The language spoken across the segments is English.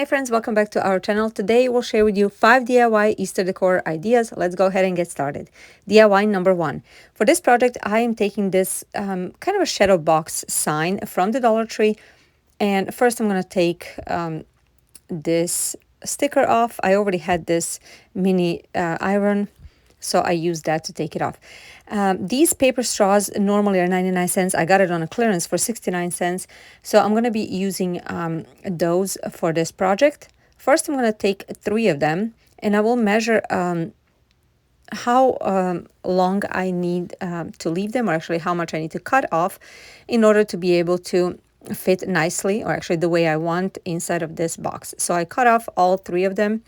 Hey friends, welcome back to our channel. Today we'll share with you 5 DIY Easter decor ideas. Let's go ahead and get started. DIY number 1. For this project, I am taking this kind of a shadow box sign from the Dollar Tree. And first I'm going to take this sticker off. I already had this mini iron, so I used that to take it off. These paper straws normally are 99 cents. I got it on a clearance for 69 cents. So I'm going to be using those for this project. First, I'm going to take 3 of them and I will measure how long I need to leave them, or actually how much I need to cut off in order to be able to fit nicely, or actually the way I want, inside of this box. So I cut off all 3 of them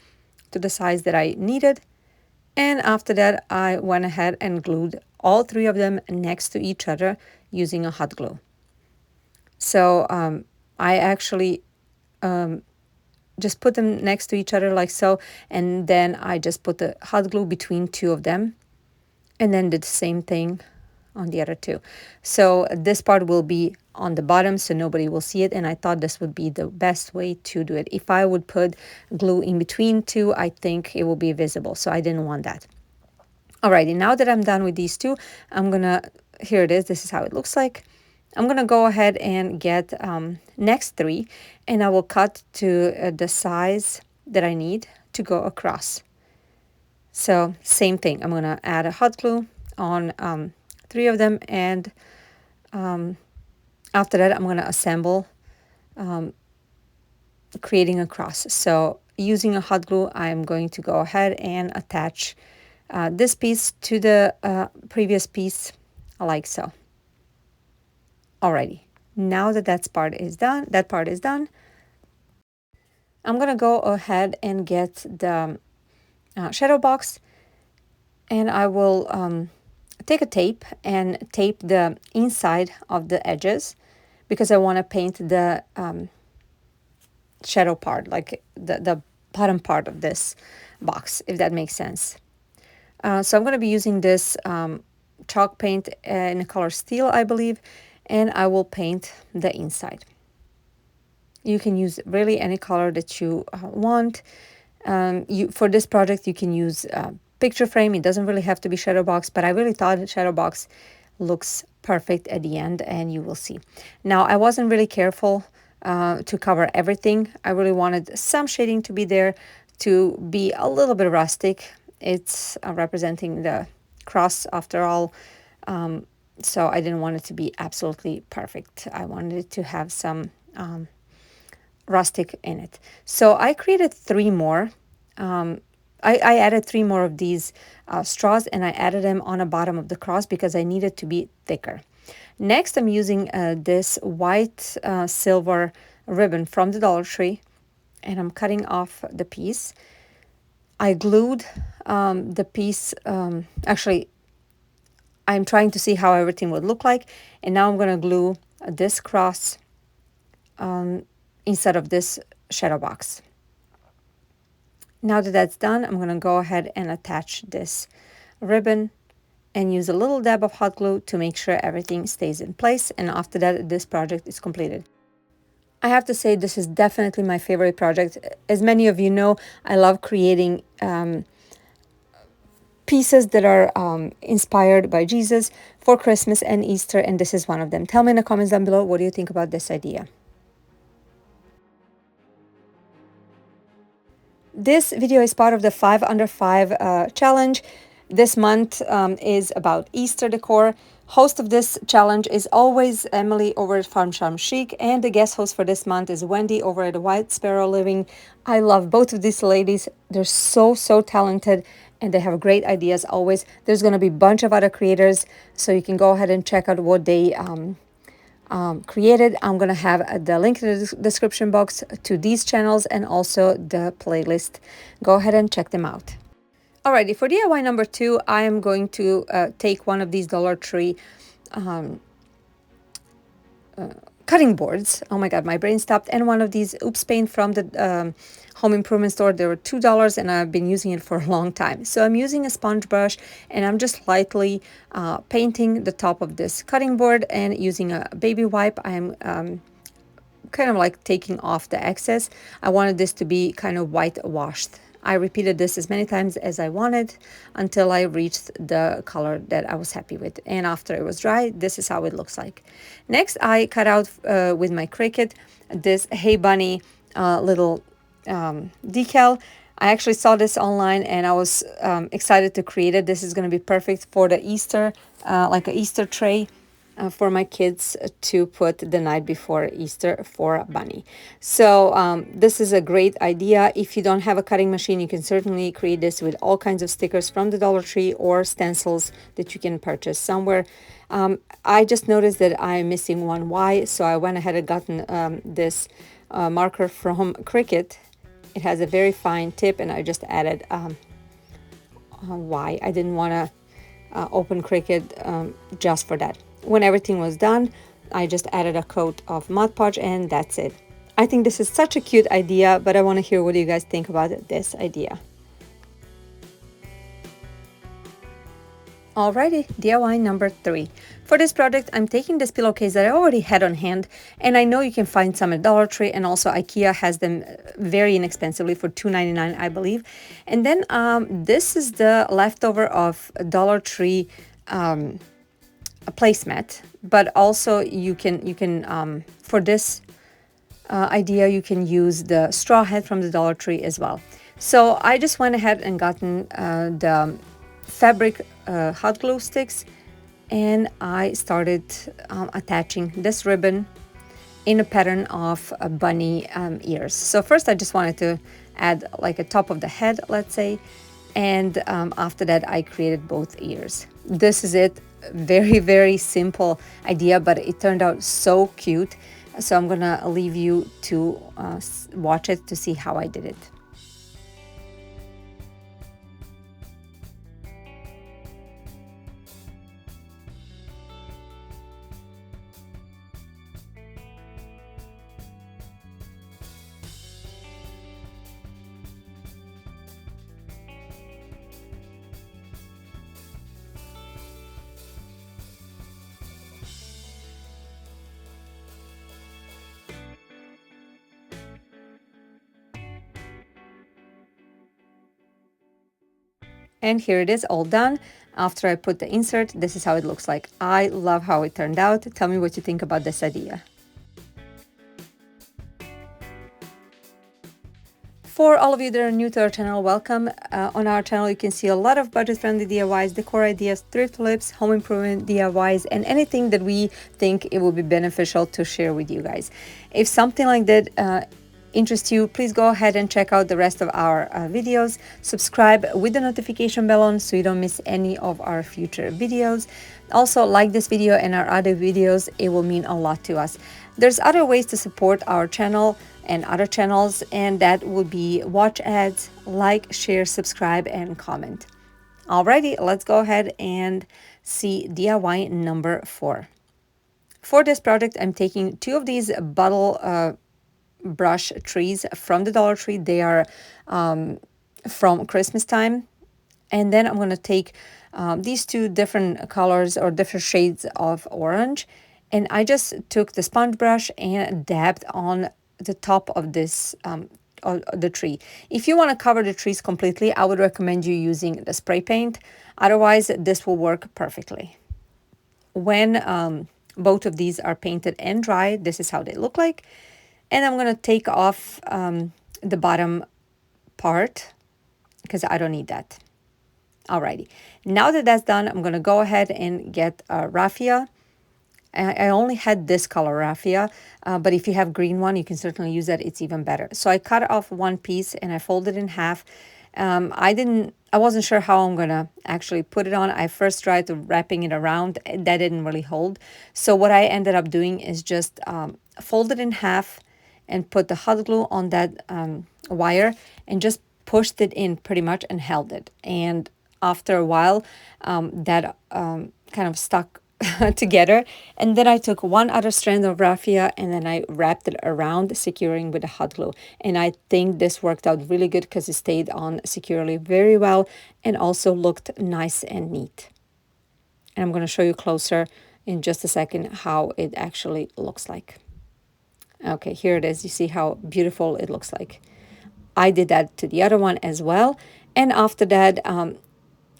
to the size that I needed. And after that, I went ahead and glued all 3 of them next to each other using a hot glue. So I actually just put them next to each other like so, and then I just put the hot glue between 2 of them, and then did the same thing on the other 2. So this part will be on the bottom so nobody will see it, and I thought this would be the best way to do it. If I would put glue in between 2, I think it will be visible, so I didn't want that. Alrighty, now that I'm done with these 2, I'm gonna, here it is, this is how it looks like. I'm gonna go ahead and get next 3, and I will cut to the size that I need to go across. So same thing, I'm gonna add a hot glue on 3 of them, and after that I'm going to assemble, creating a cross. So using a hot glue, I'm going to go ahead and attach this piece to the previous piece like so. Alrighty, now that that part is done, I'm going to go ahead and get the shadow box, and I will take a tape and tape the inside of the edges, because I want to paint the shadow part, like the bottom part of this box, if that makes sense. So I'm going to be using this chalk paint in the color steel, I believe, and I will paint the inside. You can use really any color that you want. For this project, you can use picture frame. It doesn't really have to be shadow box, but I really thought shadow box looks perfect at the end, and you will see. Now, I wasn't really careful to cover everything. I really wanted some shading to be there, to be a little bit rustic. It's representing the cross after all, so I didn't want it to be absolutely perfect. I wanted it to have some rustic in it. So I created 3 more. I added 3 more of these straws, and I added them on the bottom of the cross because I needed to be thicker. Next, I'm using this white silver ribbon from the Dollar Tree, and I'm cutting off the piece. I glued the piece, actually, I'm trying to see how everything would look like, and now I'm going to glue this cross inside of this shadow box. Now that that's done, I'm going to go ahead and attach this ribbon and use a little dab of hot glue to make sure everything stays in place. And after that, this project is completed. I have to say, this is definitely my favorite project. As many of you know, I love creating pieces that are inspired by Jesus for Christmas and Easter, and this is one of them. Tell me in the comments down below, what do you think about this idea? This video is part of the 5 under 5 challenge. This month is about Easter decor. Host of this challenge is always Emily over at Farm Charm Chic, and the guest host for this month is Wendy over at White Sparrow Living. I love both of these ladies. They're so talented, and they have great ideas always. There's going to be a bunch of other creators, so you can go ahead and check out what they created. I'm going to have the link in the description box to these channels and also the playlist. Go ahead and check them out. Alrighty, for DIY number 2, I am going to take one of these Dollar Tree cutting boards. Oh my god, my brain stopped. And one of these Oops Paint from the home improvement store. They were $2, and I've been using it for a long time. So I'm using a sponge brush, and I'm just lightly painting the top of this cutting board, and using a baby wipe, I'm kind of like taking off the excess. I wanted this to be kind of whitewashed. I repeated this as many times as I wanted until I reached the color that I was happy with. And after it was dry, this is how it looks like. Next, I cut out with my Cricut this Hey Bunny little decal. I actually saw this online and I was excited to create it. This is going to be perfect for the Easter, like an Easter tray for my kids to put the night before Easter for Bunny. So this is a great idea. If you don't have a cutting machine, you can certainly create this with all kinds of stickers from the Dollar Tree or stencils that you can purchase somewhere. I just noticed that I'm missing one Y, so I went ahead and gotten this marker from Cricut. It has a very fine tip, and I just added a Y. I didn't want to open Cricut just for that. When everything was done, I just added a coat of Mod Podge, and that's it. I think this is such a cute idea, but I want to hear what you guys think about this idea. Alrighty, DIY number 3. For this project, I'm taking this pillowcase that I already had on hand, and I know you can find some at Dollar Tree, and also IKEA has them very inexpensively for $2.99, I believe. And then this is the leftover of Dollar Tree a placemat, but also you can for this idea you can use the straw hat from the Dollar Tree as well. So I just went ahead and gotten the fabric hot glue sticks, and I started attaching this ribbon in a pattern of bunny ears. So first I just wanted to add like a top of the head, let's say, and after that I created both ears. This is it. Very, very simple idea, but it turned out so cute. So I'm gonna leave you to watch it to see how I did it. And here it is all done. After I put the insert, this is how it looks like. I love how it turned out. Tell me what you think about this idea. For all of you that are new to our channel, welcome. On our channel, you can see a lot of budget-friendly DIYs, decor ideas, thrift flips, home improvement DIYs, and anything that we think it will be beneficial to share with you guys. If something like that interests you, please go ahead and check out the rest of our videos. Subscribe with the notification bell on so you don't miss any of our future videos. Also, like this video and our other videos. It will mean a lot to us. There's other ways to support our channel and other channels, and that would be watch ads, like, share, subscribe, and comment. Alrighty, let's go ahead and see DIY number 4. For this project, I'm taking 2 of these bottle brush trees from the Dollar Tree. They are from Christmas time. And then I'm going to take these 2 different colors or different shades of orange, and I just took the sponge brush and dabbed on the top of this the tree. If you want to cover the trees completely, I would recommend you using the spray paint. Otherwise, this will work perfectly. When both of these are painted and dry, this is how they look like. And I'm going to take off the bottom part because I don't need that. Alrighty, now that that's done, I'm going to go ahead and get a Raffia. I only had this color Raffia, but if you have green one, you can certainly use that. It's even better. So I cut off one piece and I folded it in half. I wasn't sure how I'm going to actually put it on. I first tried to wrapping it around. That didn't really hold. So what I ended up doing is just fold it in half and put the hot glue on that wire and just pushed it in pretty much and held it. And after a while, that kind of stuck together. And then I took one other strand of raffia and then I wrapped it around, securing with the hot glue. And I think this worked out really good because it stayed on securely very well and also looked nice and neat. And I'm going to show you closer in just a second how it actually looks like. Okay, here it is. You see how beautiful it looks like. I did that to the other one as well. And after that,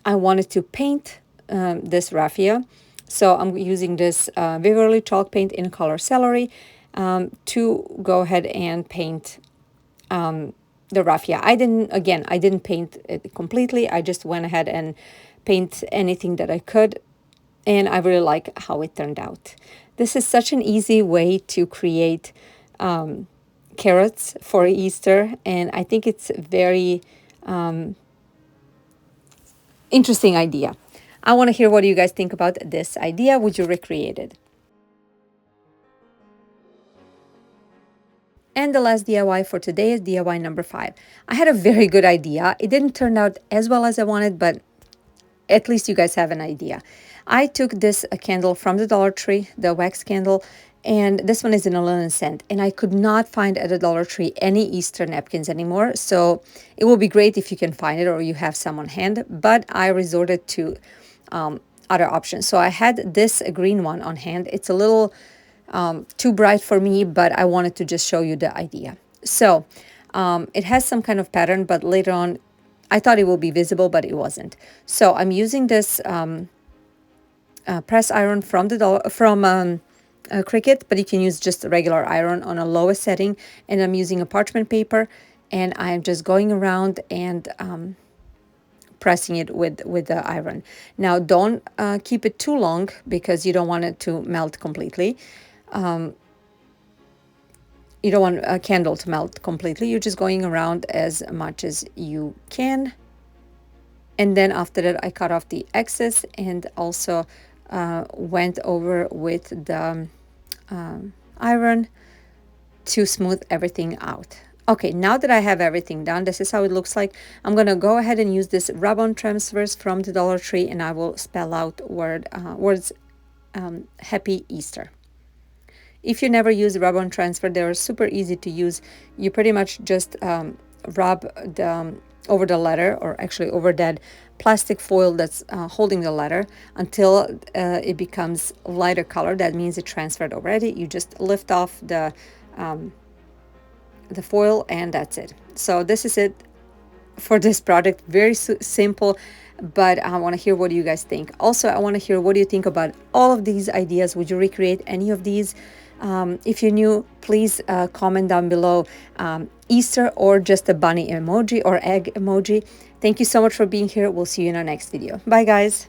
I wanted to paint this raffia. So I'm using this Viverly chalk paint in color celery to go ahead and paint the raffia. I didn't paint it completely. I just went ahead and paint anything that I could. And I really like how it turned out. This is such an easy way to create carrots for Easter. And I think it's a very interesting idea. I want to hear what you guys think about this idea. Would you recreate it? And the last DIY for today is DIY number 5. I had a very good idea. It didn't turn out as well as I wanted, but at least you guys have an idea. I took this candle from the Dollar Tree, the wax candle, and this one is in a linen scent. And I could not find at the Dollar Tree any Easter napkins anymore. So it will be great if you can find it or you have some on hand. But I resorted to other options. So I had this green one on hand. It's a little too bright for me, but I wanted to just show you the idea. So it has some kind of pattern, but later on I thought it will be visible, but it wasn't. So I'm using this press iron from Cricut, but you can use just a regular iron on a lowest setting. And I'm using a parchment paper, and I'm just going around and pressing it with the iron. Now, don't keep it too long because you don't want it to melt completely. You don't want a candle to melt completely. You're just going around as much as you can. And then after that, I cut off the excess and also went over with the iron to smooth everything out. Okay, now that I have everything done, this is how it looks like. I'm going to go ahead and use this rub-on transfers from the Dollar Tree, and I will spell out words Happy Easter. If you never use rub-on transfer, they're super easy to use. You pretty much just rub over the letter, or actually over that plastic foil that's holding the letter until it becomes lighter color. That means it transferred already. You just lift off the foil, and that's it. So this is it for this project. Very simple, but I want to hear what you guys think. Also, I want to hear what do you think about all of these ideas. Would you recreate any of these? If you're new, please comment down below Easter or just a bunny emoji or egg emoji. Thank you so much for being here. We'll see you in our next video. Bye, guys.